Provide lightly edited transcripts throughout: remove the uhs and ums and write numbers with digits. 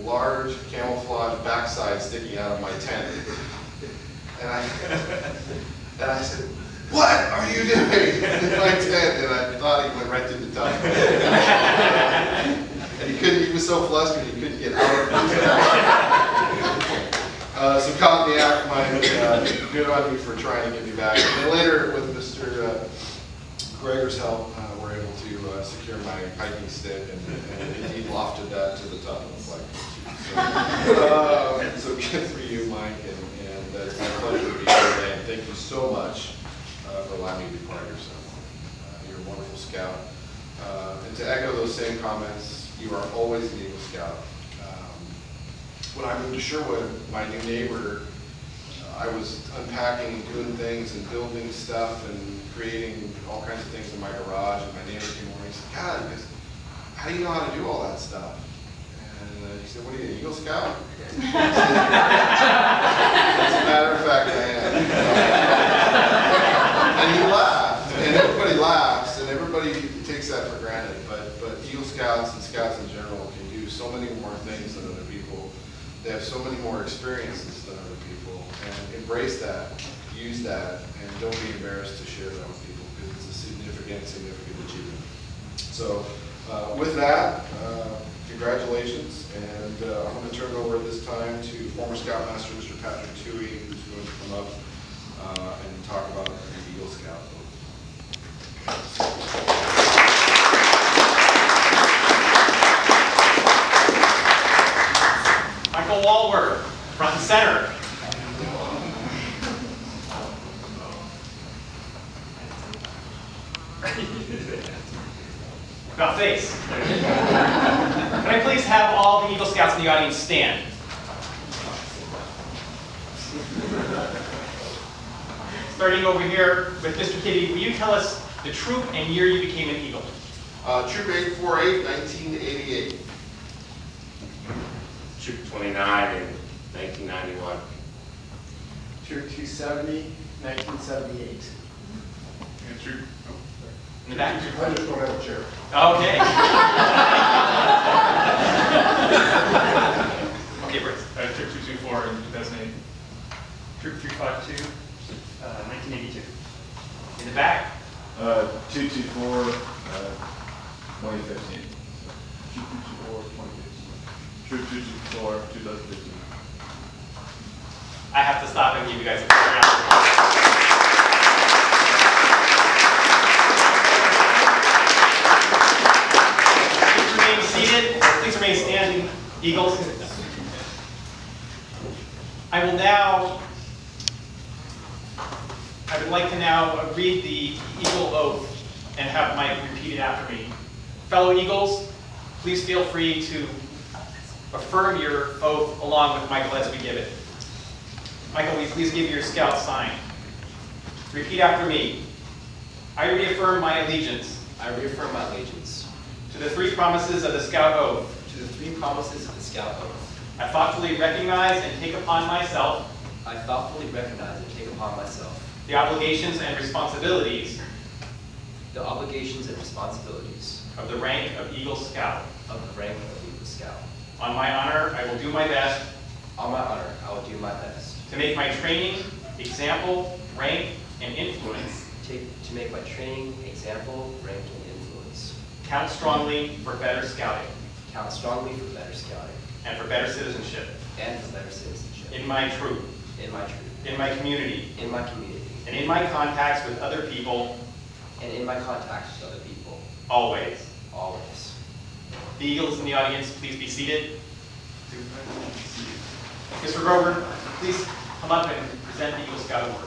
large camouflage backside sticking out of my tent. And I said, "What are you doing in my tent?" And I thought he went right through the top. And he was so flustered he couldn't get out of the tent. So Cotton the Act might good on me for trying to get me back. And then later, with Mr. Gregor's help, we're able to secure my hiking stick, and he lofted that to the top of the flagpole. So good for you, Mike, and it's my pleasure to be here today. And thank you so much for allowing me to be part of your ceremony. You're a wonderful scout. And to echo those same comments, you are always an Eagle Scout. When I moved to Sherwood, my new neighbor, I was unpacking and doing things and building stuff and creating all kinds of things in my garage, and my neighbor came over and he said, "God, how do you know how to do all that stuff?" And he said, "What are you, an Eagle Scout?" I said, "As a matter of fact, I am." And he laughed, and everybody laughs, and everybody takes that for granted, but Eagle Scouts and Scouts in general can do so many more things than other people. They have so many more experiences than other people, and embrace that, use that, and don't be embarrassed to share that with people, because it's a significant achievement. So with that, congratulations, and I'm going to turn it over at this time to former Scoutmaster Mr. Patrick Toohey, who's going to come up and talk about the Eagle Scout vote. Michael Walworth, front and center. About face. Can I please have all the Eagle Scouts in the audience stand? Starting over here with Mr. Kitty, will you tell us the troop and year you became an Eagle? Troop 848, 1988. Troop 29 in 1991. Troop 270, 1978. And troop, In the back? I just don't have a chair. Okay. Okay, Bruce. troop 224 in 2008. Troop 352, 1982. In the back. 224, 2015. Troop 224, 2015. Troop 224, 2015. I have to stop and give you guys a round of applause. Please remain seated. Please remain standing, Eagles. I would like to now read the Eagle Oath and have Mike repeat it after me. Fellow Eagles, please feel free to affirm your oath along with Michael as we give it. Michael, will you please give your scout sign? Repeat after me. I reaffirm my allegiance. I reaffirm my allegiance To the three promises of the Scout Oath. to the three promises of the Scout Oath. I thoughtfully recognize and take upon myself I thoughtfully recognize and take upon myself the obligations and responsibilities the obligations and responsibilities of the rank of Eagle Scout. of the rank of Eagle Scout. On my honor, I will do my best On my honor, I will do my best to make my training, example, rank, and influence to make my training, example, rank, and influence count strongly for better scouting count strongly for better scouting and for better citizenship and for better citizenship in my troop, in my troop, in my community, in my community, and in my contacts with other people, and in my contacts with other people, always. always. The Eagles in the audience, please be seated. Mr. Grover, please come up and present the Eagle Scout Award.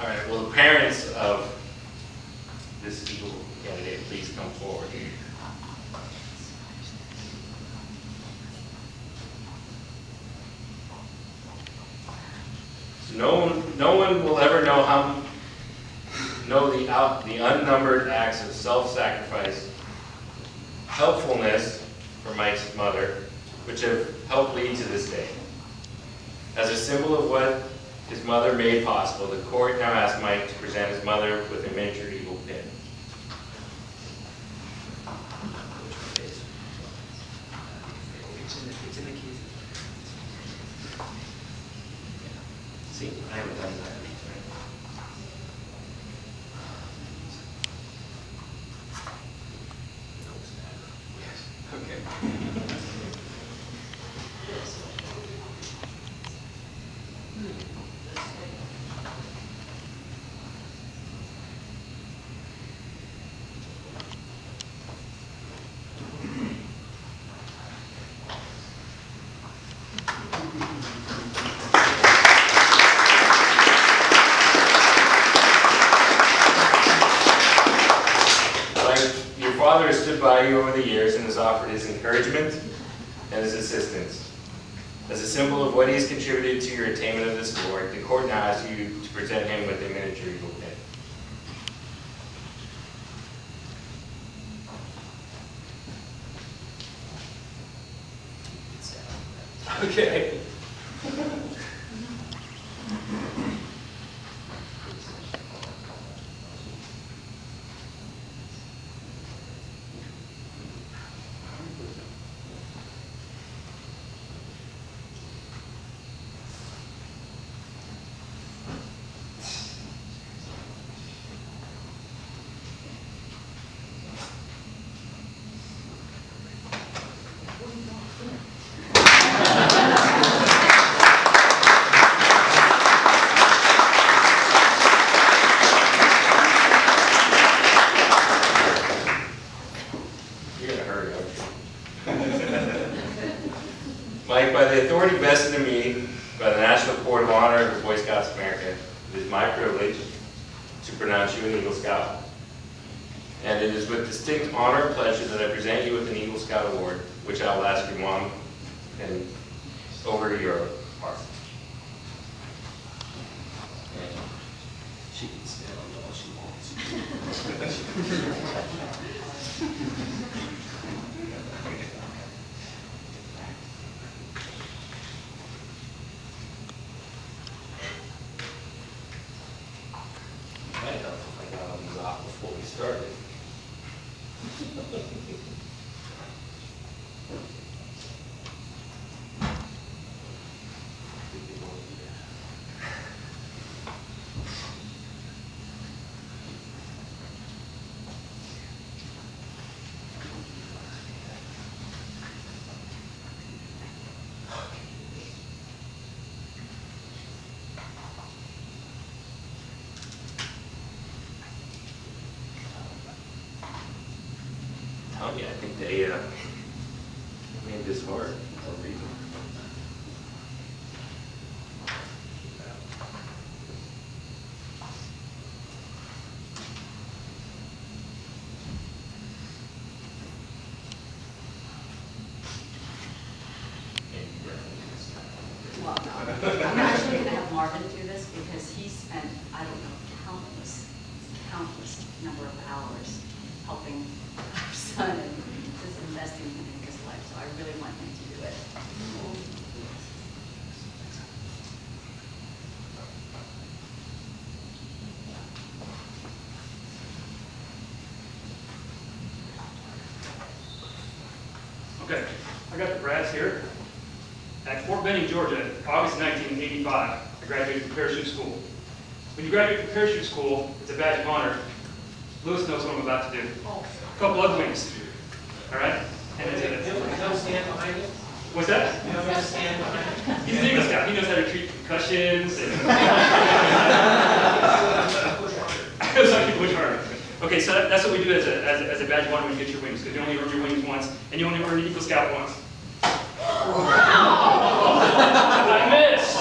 All right, will the parents of this Eagle candidate please come forward? So no one will ever know the unnumbered acts of self-sacrifice, helpfulness for Mike's mother, which have helped lead to this day. As a symbol of what his mother made possible, the court now asks Mike to present his mother with a miniature eagle pin. See, I haven't done that. Okay. Like, your father has stood by you over the years and has offered his encouragement and his assistance. As a symbol of what he has contributed to your attainment of this award, the court now asks you to present him with a miniature eagle pin. Okay. You're gonna hurry, aren't you? Mike, by the authority vested in me by the National Court of Honor of the Boy Scouts of America, it is my privilege to pronounce you an Eagle Scout. And it is with distinct honor and pleasure that I present you with an Eagle Scout Award, which I will ask your mom and over your heart. And she can stand on all she wants. Might help if I got all these off before we started. Telling you, I think they made this hard for a reason. Well, no. I'm actually gonna have Marvin do this because he spent, I don't know, countless number of hours helping our son and just investing in his life, so I really want him to do it. Okay, I got the brass here. At Fort Benning, Georgia, August 1985, I graduated from parachute school. When you graduate from parachute school, it's a badge of honor. Lewis knows what I'm about to do. A couple of wings. All right? And it's No stand behind you? what's that? No stand behind you? He's an Eagle Scout. He knows how to treat concussions. And It's like you push harder. Okay, so that's what we do as a badge of honor when you get your wings, because you only earn your wings once, and you only earn an Eagle Scout once. I missed.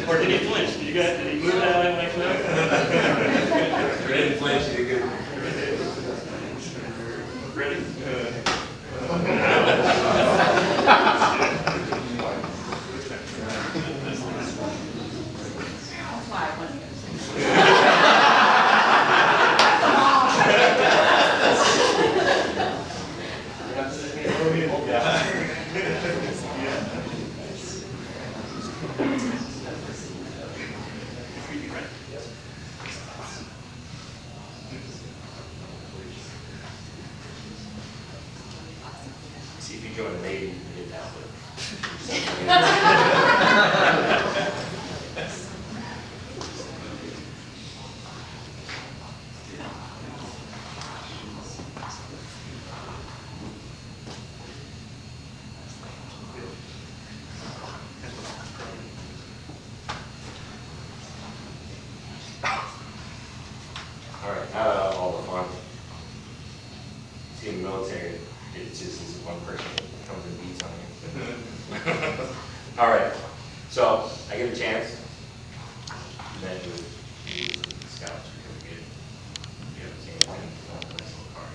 Or did he flinch? Did he move that way like that? Red flinch, you good. Ready? That's why I wanted to. See if you join the Navy, you can get down with All right, now that all the fun. See, in the military, it's just this one person that comes and beats on you. All right, so I get a chance. Then you the scouts, you're gonna get, you have a chance and a nice little card.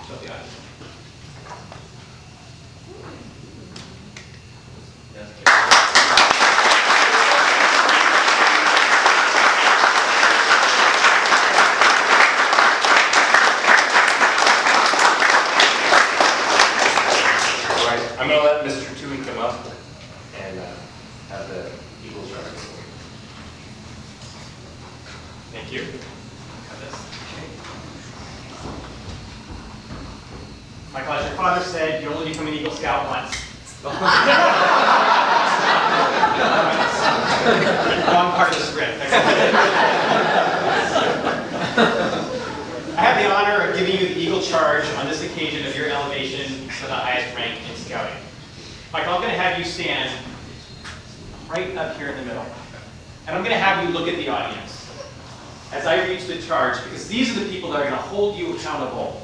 Show the audience. All right, I'm gonna let Mr. Tui come up and have the Eagle Charge. Thank you. Got this. Michael, as your father said, you only become an Eagle Scout once. Wrong part of the script. I have the honor of giving you the Eagle Charge on this occasion of your elevation to the highest rank in scouting. Michael, I'm going to have you stand right up here in the middle. And I'm going to have you look at the audience as I read the charge, because these are the people that are going to hold you accountable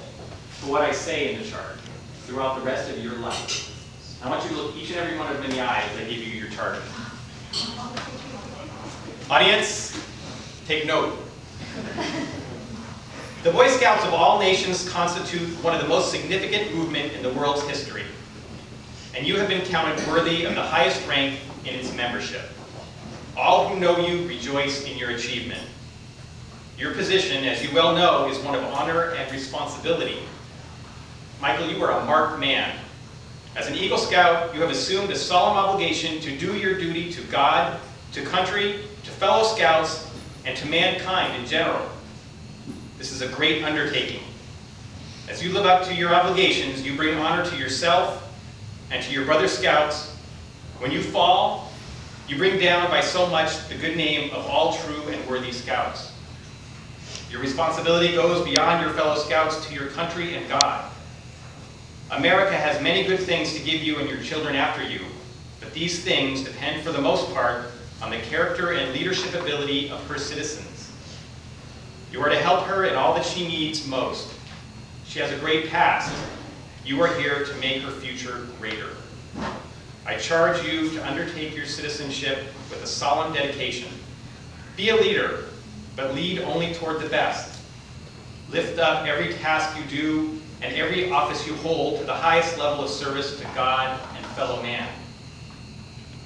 for what I say in the charge throughout the rest of your life. I want you to look each and every one of them in the eye as I give you your charge. Audience, take note. The Boy Scouts of all nations constitute one of the most significant movements in the world's history, and you have been counted worthy of the highest rank in its membership. All who know you rejoice in your achievement. Your position, as you well know, is one of honor and responsibility. Michael, you are a marked man. As an Eagle Scout, you have assumed a solemn obligation to do your duty to God, to country, to fellow Scouts, and to mankind in general. This is a great undertaking. As you live up to your obligations, you bring honor to yourself and to your brother Scouts. When you fall, you bring down by so much the good name of all true and worthy Scouts. Your responsibility goes beyond your fellow Scouts to your country and God. America has many good things to give you and your children after you, but these things depend for the most part on the character and leadership ability of her citizens. You are to help her in all that she needs most. She has a great past. You are here to make her future greater. I charge you to undertake your citizenship with a solemn dedication. Be a leader, but lead only toward the best. Lift up every task you do and every office you hold to the highest level of service to God and fellow man.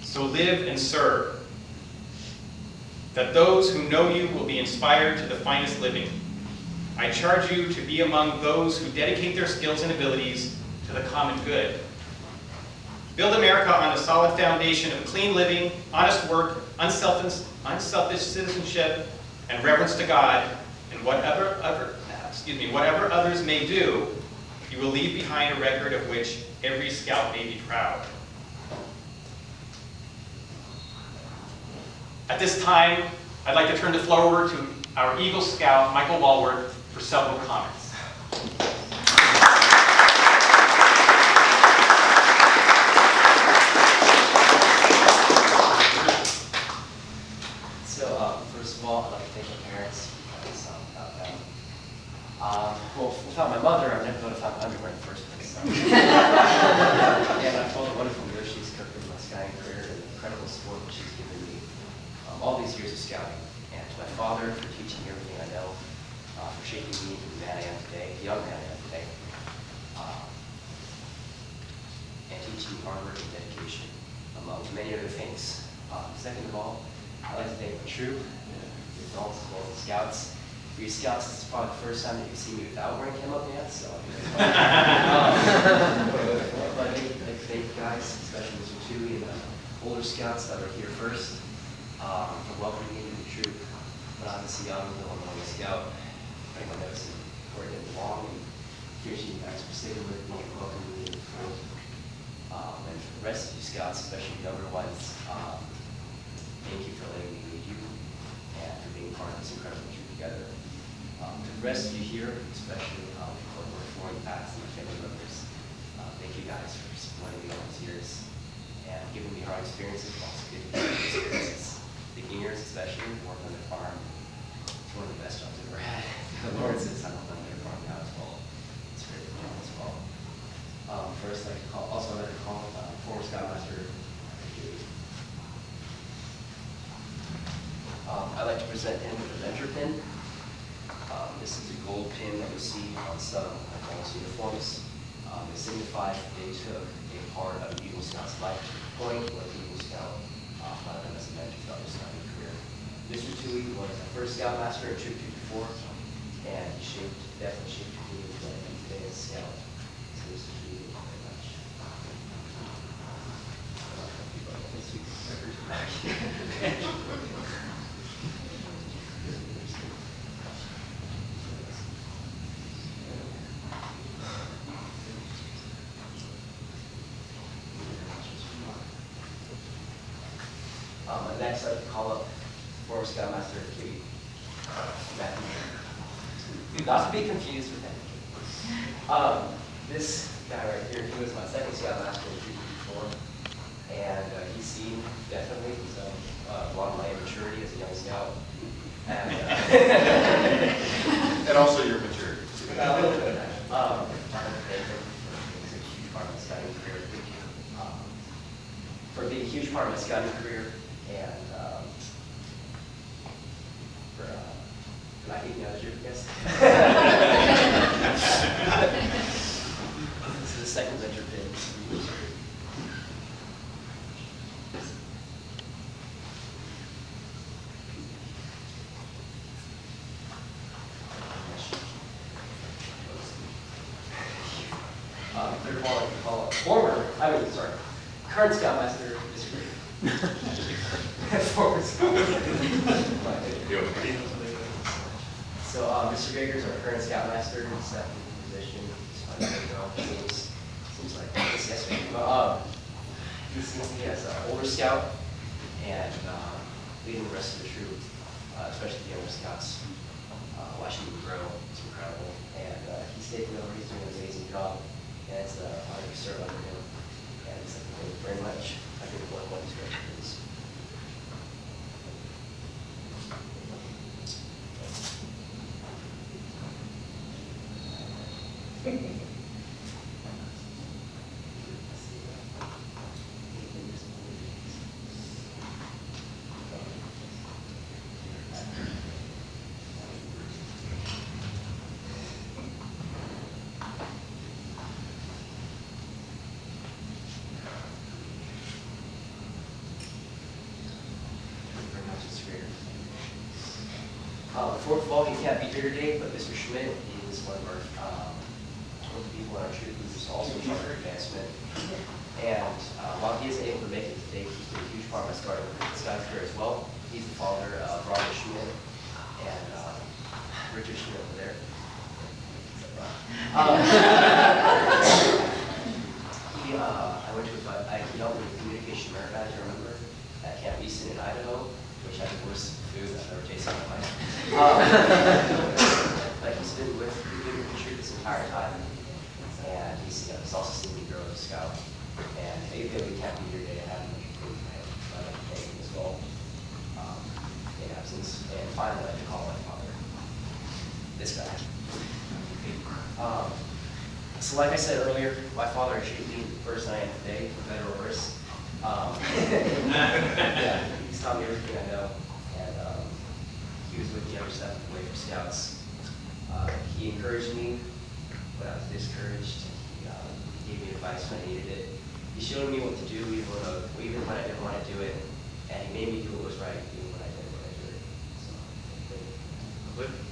So live and serve, that those who know you will be inspired to the finest living. I charge you to be among those who dedicate their skills and abilities to the common good. Build America on a solid foundation of clean living, honest work, unselfish citizenship, and reverence to God, and whatever others may do, you will leave behind a record of which every Scout may be proud. At this time, I'd like to turn the floor over to our Eagle Scout, Michael Walworth, for several comments. So, first of all, I'd like to thank my parents because without them, well, without my mother, I would never would have found underwear in the first place. So. And I've followed a wonderful leadership she's cooked in my scouting career and the incredible support that she's given me all these years of scouting. And to my father for teaching me everything I know, for shaping me into the man I am today, the young man I am today, and teaching me hard work and dedication, among many other things. Second of all, I'd like to thank my troop, the adults as well as the Scouts, for For you scouts, this is probably the first time that you see me without wearing camo pants, so. But thank you guys, especially Mr. Tui and the older scouts that were here first, for welcoming me to the troop. When I was a young Illinois scout, I think I was where I didn't belong, and appreciate you guys for sticking with me and welcoming me to the troop. And for the rest of you scouts, especially the younger ones, thank you for letting me lead you and for being part of this incredible troop together. To the rest of you here, especially what we're for in the past and my family members, thank you guys for supporting me all these years and giving me hard experiences, but also giving me good experiences. The Beginners, especially, working on their farm, it's one of the best jobs I've ever had. Lawrence's, I don't know their farm now as well. It's very fun as well. First, I'd like to call former Scoutmaster Dewey. I'd like to present him with a venture pin. This is a gold pin that you see on some of Paul's uniforms. They signify that they took a part of the Eagle Scout's life to the point where the Eagle Scout found them as a mentor throughout his scouting career. Mr. Tui was the first Scoutmaster at Troop 224, and he definitely shaped your team into what I am today as a scout. So Mr. Tui, thank you very much. Next, I'd like to call up former Scoutmaster Kitty Matthew. Not to be confused with him. This guy right here, he was my second Scoutmaster in Troop 224, and he's seen definitely a lot of my immaturity as a young scout. And, And also your maturity. a little bit of that. I want to thank him for being a huge part of my scouting career. For being a huge part of my scouting career, and for not eating out of your guess. This is the second venture pin. Third of all, I can call it current Scoutmaster, Mr. Greer. Former Scoutmaster. So, Mr. Baker is our current Scoutmaster, second position. Seems like this yesterday. But he seems me as an older scout and leading the rest of the troop, especially the younger scouts. Watching him grow, it's incredible. And he's taking over, he's doing an amazing job. And it's an honor to serve under him. And thank you very much. I think what he's great for this. Fourth of all, he can't be here today, but Mr. Schmidt is one of the people in our troop who's also in charter advancement. And while he isn't able to make it today, he's been a huge part of my scout career as well. He's the father of Robert Schmidt and Richard Schmidt over there. He helped with the communication merit badge, I remember, at Camp Easton in Idaho, which had the worst food I've ever tasted in my life. Like he's been with the troop this entire time, and he's also seen me grow as a scout. And maybe we can't be here today to have him improve my head, but I'd like to thank him as well in absence. And finally, I'd like to call my father, this guy. So like I said earlier, my father shaped me the person I am today, for better or worse. Yeah, he's taught me everything I know, and he was with me every step of the way for Scouts. He encouraged me when I was discouraged. He gave me advice when I needed it. He showed me what to do even when I didn't want to do it, and he made me do what was right even when I didn't want to do it. So, thank you.